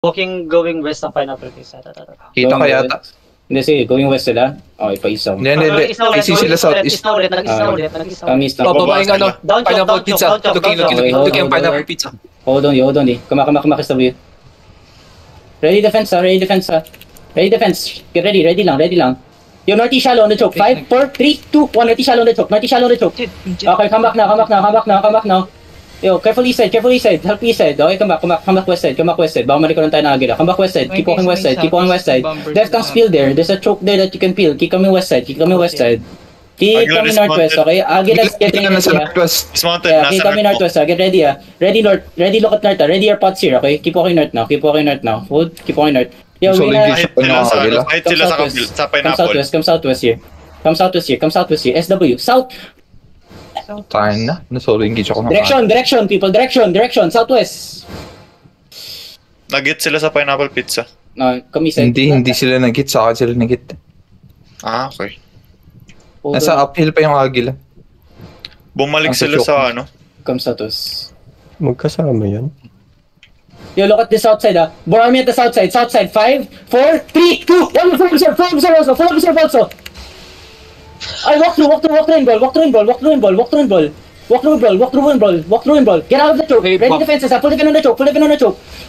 Going west ng Pineapple Pizza. Kita ka yata. Hindi, sige. Going west sila. Okay, pa-isaw. Hindi. AC sila southeast. Kami is na. Babaeng ano, Pineapple Pizza. Looking ang Pineapple Pizza. Hold on, eh. Kumakis. Ready defense, Ready defense. Get ready lang. Yo, Norty shallow on the choke. 5, 4, 3, 2, 1. Norty shallow on the choke. Okay, come back now. Yo, careful east side. Help east side. Okay, come back west side. Baka malikaran tayo ng Agila. Come back west side. Keep walking west side. Left kang spill there. There's a choke there that you can peel. Keep coming west side. Keep coming northwest, okay? Agila's getting in sa northwest. Yeah, keep coming northwest, Get ready, Ready north. Ready look at north, Ready your pots here, okay? Keep walking north now. Hold, keep walking north. Yo, we Kahit sila sa Pineapple. Come southwest here. SW. South. Tayo na. Nasolo engage ako ng Direction, people. Direction. Southwest. Nag-hit sila sa Pineapple Pizza. No, kami sa... Hindi sila nag-hit. Sa akin sila nag-hit. Okay. Nasa uphill pa yung Agila. Bumalik sila sa ano? Come southwest. Magkasama yan. Yo, look at the south side, More army at the south side. 5, 4, 3, 2, 1. Full observe also. I walk through in ball. Get out of the choke. Ready defenses, full defend on the choke.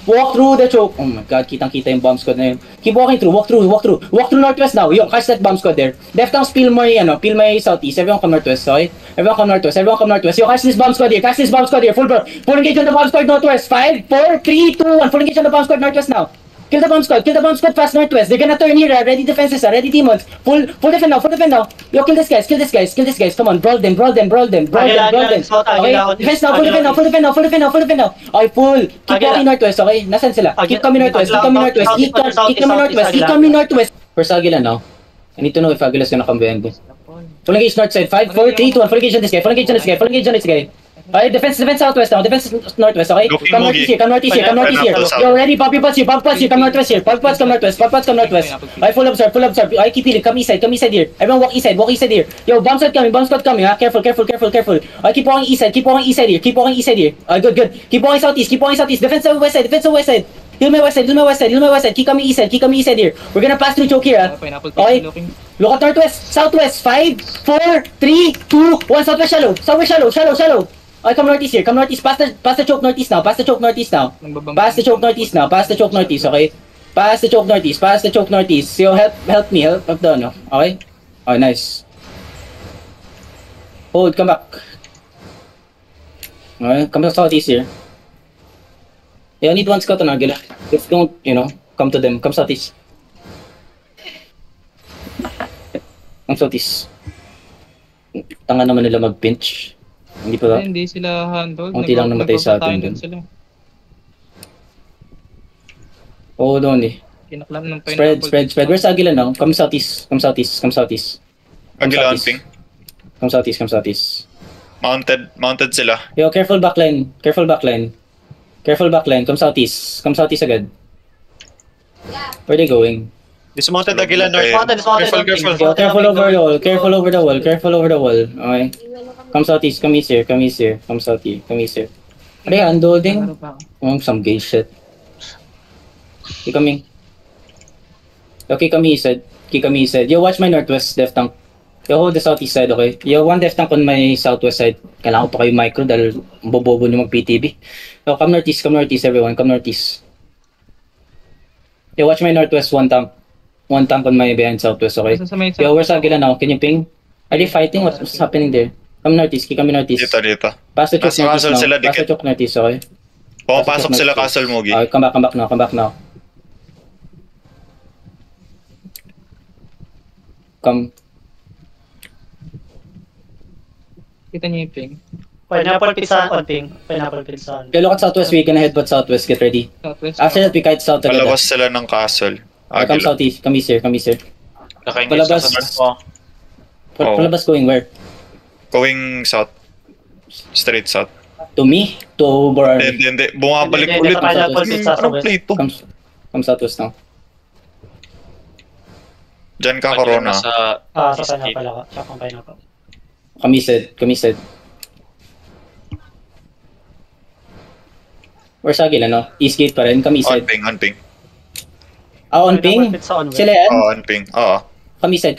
Walk through the choke. Oh my god, kitang-kita yung bomb squad na yun. Keep walking through, walk through northwest now. Yo, catch that bomb squad there. Left down, peel my southeast. Everyone come northwest, okay? Everyone come northwest. Yo, catch this bomb squad here. Full engage on the bomb squad northwest. 5, 4, 3, 2, 1. Full engage on the bomb squad northwest now. Kill the bomb squad fast northwest. They're gonna turn here, ready defenses, ready demons. Full defend now. Yo, kill these guys. Come on, brawl them. Okay, defense now, full defend now. Okay, full. Keep walking northwest, okay? Nasaan sila? Keep coming northwest. First Agila now. I need to know if Agila's gonna come behind me. Full engage north side. 5, 4, 3, 2, 1. Full engage on this guy. Alright, defense southwest now. Defense northwest, okay? Come northeast here. Yo, ready, pop your pots here. Come northwest here. Pop pots come northwest. Alright, full observe. Alright, keep healing. Come east side here. Everyone walk east side here. Yo, bomb squad coming, Careful. Alright, keep walking east side here. Alright, good. Keep walking southeast. Defense west side. Heal my west side. Keep coming east side here. We're gonna pass through choke here, Okay? Look at northwest, southwest. 5, 4, 3, 2, 1. Southwest shallow. I come northeast here. Pass the choke northeast now. Pass the choke northeast, okay? Pass the choke northeast. So help me. Help down, no? Okay? Oh, nice. Hold, come back. Alright, come to southeast here. Yeah, I need one scout on Agila. Just don't, come to them. Come southeast. Come southeast. Tanga naman nila mag-pinch. Hindi sila handle. Unti lang namatay sa atin dun. Hold on Kinaklam ng Pineapple. Spread. Where's Agila now? Come southeast. Agila hunting. Come southeast. Mounted sila. Yo, careful backline. Come southeast agad. Where they going? Dismounted Agila north. Careful. Yo, careful over the wall. Okay. Come southeast, come east here. Come east here. Are they unloading? Some gay shit. Keep coming. Okay, come east side. Yo, watch my northwest def tank. Yo, hold the southeast side, okay? Yo, one def tank on my southwest side. Kailangan ko pa kayo micro dahil bobobo nyo mag-PTB. Yo, come northeast, everyone. Come northeast. Yo, watch my northwest, one tank. One tank on my behind southwest, okay? Yo, where's Agila now? Can you ping? Are they fighting? What's happening there? Come northeast, Dito. Pass the choke northeast, okay? Pumapasok sila Castle Mugi. Okay, come back now. Come. Kita niyo yung ping. Pineapple Pizza on ping. Okay, look at southwest, we can headbutt southwest, get ready. After that, we kite south agad. Palabas sila ng Castle. Come southeast, come east here. Naka-engage sa north mo. Palabas going where? Going south. Straight south. To me? To Borar? Hindi. Bumabalik ulit. Anong play to? Come southwest now. Diyan ka, Corona. Sa Pineapple ako. Sa Pineapple. Kamised. Where's Agil, ano? East gate pa rin, kami On side. ping, on ping. Ah, on ping? Pizza on west. Sila yan? Oo, on ping. Oo. Kami side.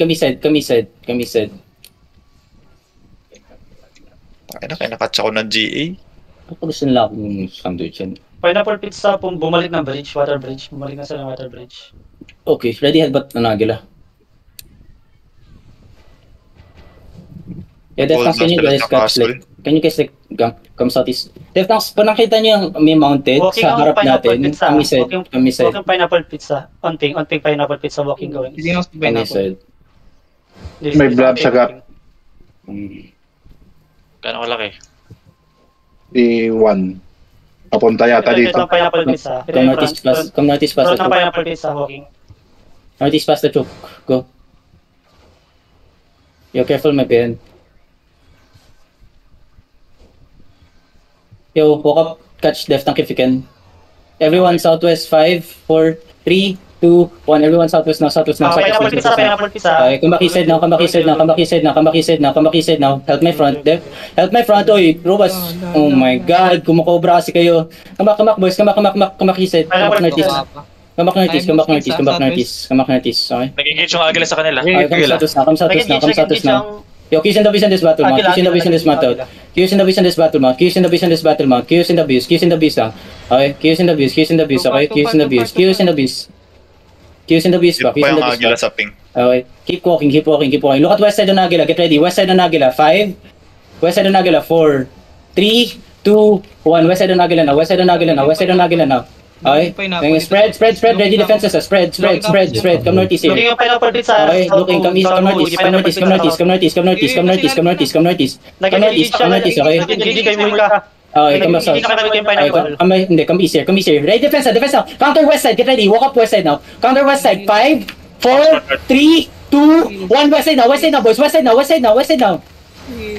Ay na, kaya nakatch ako ng GA. Ako gusto nila akong sandwich yan. Pineapple pizza, bumalik ng bridge, water bridge. Bumalik na sila ng water bridge. Okay, ready headbutt na Nagila. Yeah, Deftanks, can you guys catch like, can you guys like, come southeast? Deftanks, pag nakita niyo yung may mounted Walking sa ang harap pineapple natin, pizza. kami side. Walking pineapple pizza. On ping pineapple pizza, walking going. Hindi ako sa Kami pineapple. side. May blood sa gap. Gano'ng kalaki? E1. Papunta yata Ito dito. ang pineapple pizza. Ito Come yung northeast pass the front ng choke. pineapple pizza, walking. Northeast pass the choke. Go. Yo, careful my pen. Yo, walk up, catch Deftank if you can. Everyone southwest, 5, 4, 3, 2, 1. Everyone southwest now. Pineapple pizza. Okay, come back east side now. Help my front, Def. Help my front, oy. Robas. Oh my god, kumukobra kasi kayo. Come back, boys. Come back east side. Come back northeast. Come back northeast. Okay? Nag-engage yung Agila sa kanila. Okay, come southwest now. Yo, Q's in the beast in this battle mount. Q's in the beast in this battle mount. Q's in the beast in this battle mount. Q's in the beast now. Okay, Q's in the beast. Okay, Q's in the beast back. Dito pa yung Agila sa ping. Okay, keep walking. Look at west side of Nagila. Get ready. West side of Nagila. 5. West side of Nagila. 4, 3, 2, 1. West side of Nagila now. Okay, spread. Ready defenses. Spread. Come northeast here. Looking ang pineapple pizza. Okay, looking, come east, come northeast. Okay. Okay, come south. Okay, come east here. Ready defense now. Counter west side, get ready. Walk up west side now. Counter west side. 5, 4, 3, 2, 1. West side now, boys. West side now.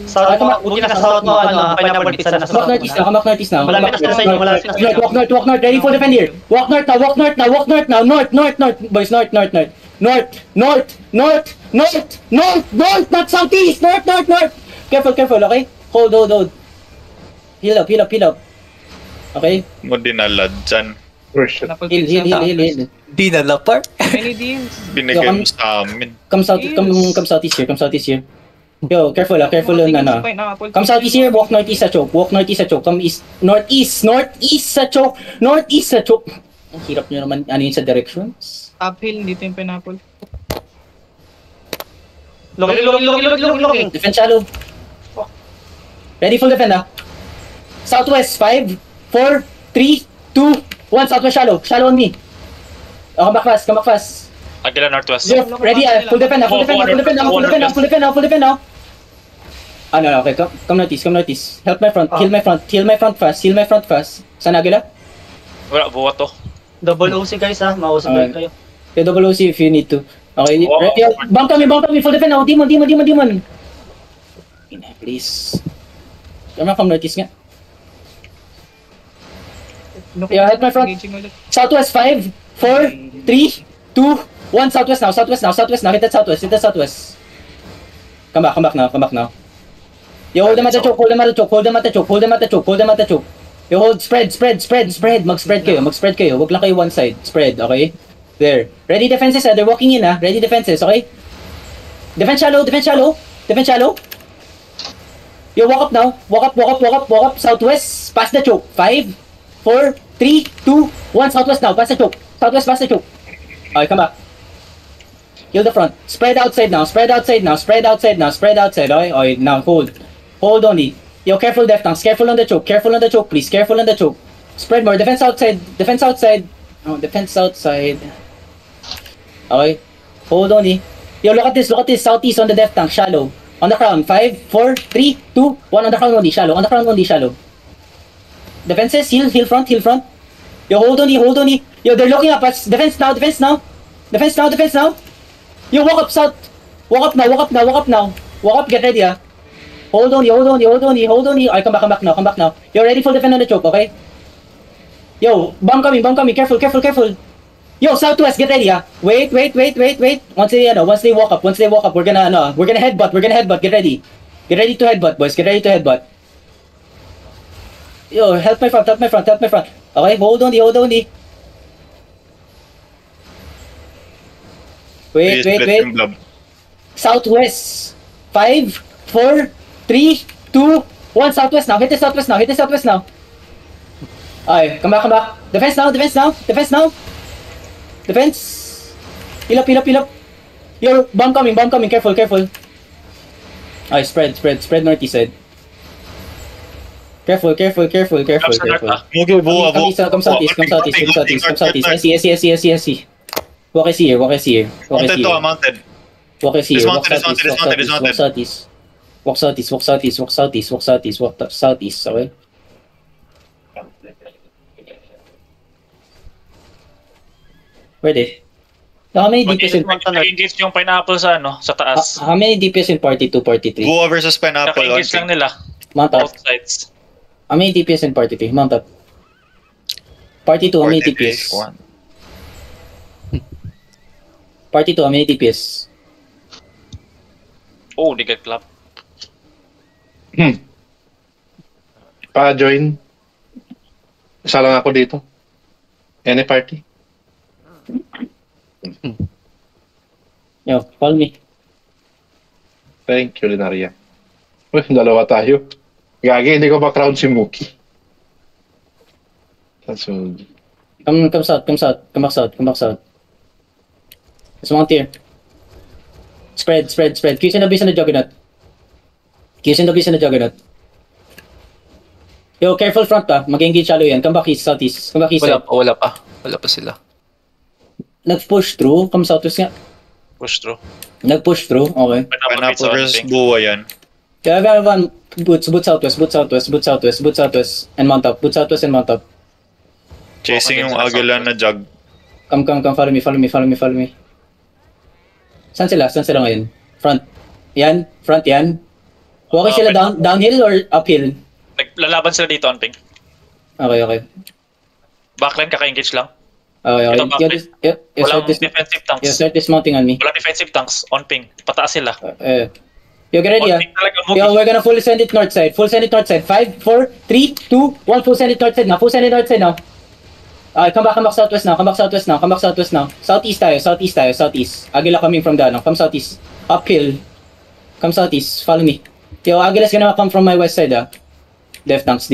South mo, buti na sa south mo, pineapple pizza na sa Come south back northeast now. Malapit na sa inyo, malapit na sa inyo. Walk north. Ready for defend here. Walk north now. North. Boys, north. Not southeast. North. Careful, okay? Hold. Heal up. Okay? Mo dinalad dyan. Heal. Di na lapar. Many deals. Binigay mo sa amin. Come southeast here. Yo, careful yung ano. Come southeast here, walk northeast sa choke. Come east, northeast sa choke. Ang hirap nyo naman, ano yun sa directions? Uphill, dito yung pineapple. Looking. Defend shallow. Ready, full defend ah. Southwest, 5, 4, 3, 2, 1. Southwest shallow on me. Oh, come back fast. Agila Northwest. Ready, full defend now. No, okay, come northeast. Help my front, heal my front fast. Saan Agila? Wala, buwat to. Double OC guys ha, mausap kayo. Okay, double OC if you need to. Okay, ready, bang kami, full defend now. Demon. Please. Come northeast nga. Yeah, help my front. Southwest, 5, 4, 3, 2, 1. Southwest now. Hit that southwest. Come back now. Yo, hold them at the choke. Yo, hold, spread. Mag-spread kayo. Wag lang kayo one side. Spread, okay? There. Ready defenses, they're walking in, Ready defenses, okay? Defense shallow. Yo, walk up now. Walk up. Southwest, pass the choke. 5, 4, 3, 2, 1. Southwest now, pass the choke. Okay, come back. Heal the front. Spread outside now. Okay, now hold only. Yo, careful Deftanks. Careful on the choke, please. Spread more. Defense outside. Oh, defense outside. Okay. Hold only. Yo, look at this. Southeast on the Deftank. Shallow. On the crown. 5, 4, 3, 2, 1. On the crown only. Shallow. Defenses. Heal front. Yo, hold only. Yo, they're looking up us. Defense now. Yo, walk up south. Walk up now. Walk up, get ready, Hold on. I come back now. You're ready for defend on the choke, okay? Yo, bomb coming. Careful. Yo, southwest, get ready, Wait. Once they walk up, we're gonna headbutt. Get ready to headbutt, boys. Yo, help my front. Okay, hold on, hold on. Wait. Split yung blob. Southwest. 5, 4, 3, 2, 1. Southwest now. Hit the southwest now. Okay, come back. Defense now. Defense. Heal up. Yo, bomb coming. Careful. Okay, spread northeast side. Careful. Mugi, buwa. Come southeast. I see. Walk I see here. Mounted to, mounted. Walk east here. Dismounted. Walk southeast, okay? Ready? How many DPS in Nag-engage yung pineapple sa sa taas. how many DPS in party 2, party 3? Buwa versus pineapple. Naka-engage lang nila. Mount up. Both sides. How many DPS in party 3? Mount up. Party 2, how many DPS? Party 2, how many DPS? Oh, di get clap. Pa-join. Isa lang ako dito. Any party? Yo, follow me. Thank you, Linaria. Uy, dalawa tayo. Gagi, hindi ko pa-crown si Mookie. So, Come back south. Let's mount here. Spread. Q's and W's in the juggernaut. Yo, careful front mag-engage shallow yan. Come back east, southeast. Wala pa sila. Nag-push through. Come southwest nga. Push through. Nag-push through. Okay. Pineapple versus buwa yan. Yeah, everyone. Boot southwest. And mount up. Chasing yung Agila na jug. Come. Follow me. Saan sila ngayon? Front. Yan. Walking sila downhill or uphill? Naglalaban sila dito on ping. Okay. Backline kaka-engage lang. Okay. Ito backline. You Walang start this. defensive tanks. You start dismounting on me. Walang defensive tanks on ping. Pataas sila. Yo, get ready, On ping talaga move. Yo, we're gonna full send it north side. 5, 4, 3, 2, 1. Full send it north side now. Come back southwest now. Southeast tayo. Agila coming from down. Come southeast. Uphill. Come southeast. Follow me. Yo, Agila's gonna come from my west side, Def tanks.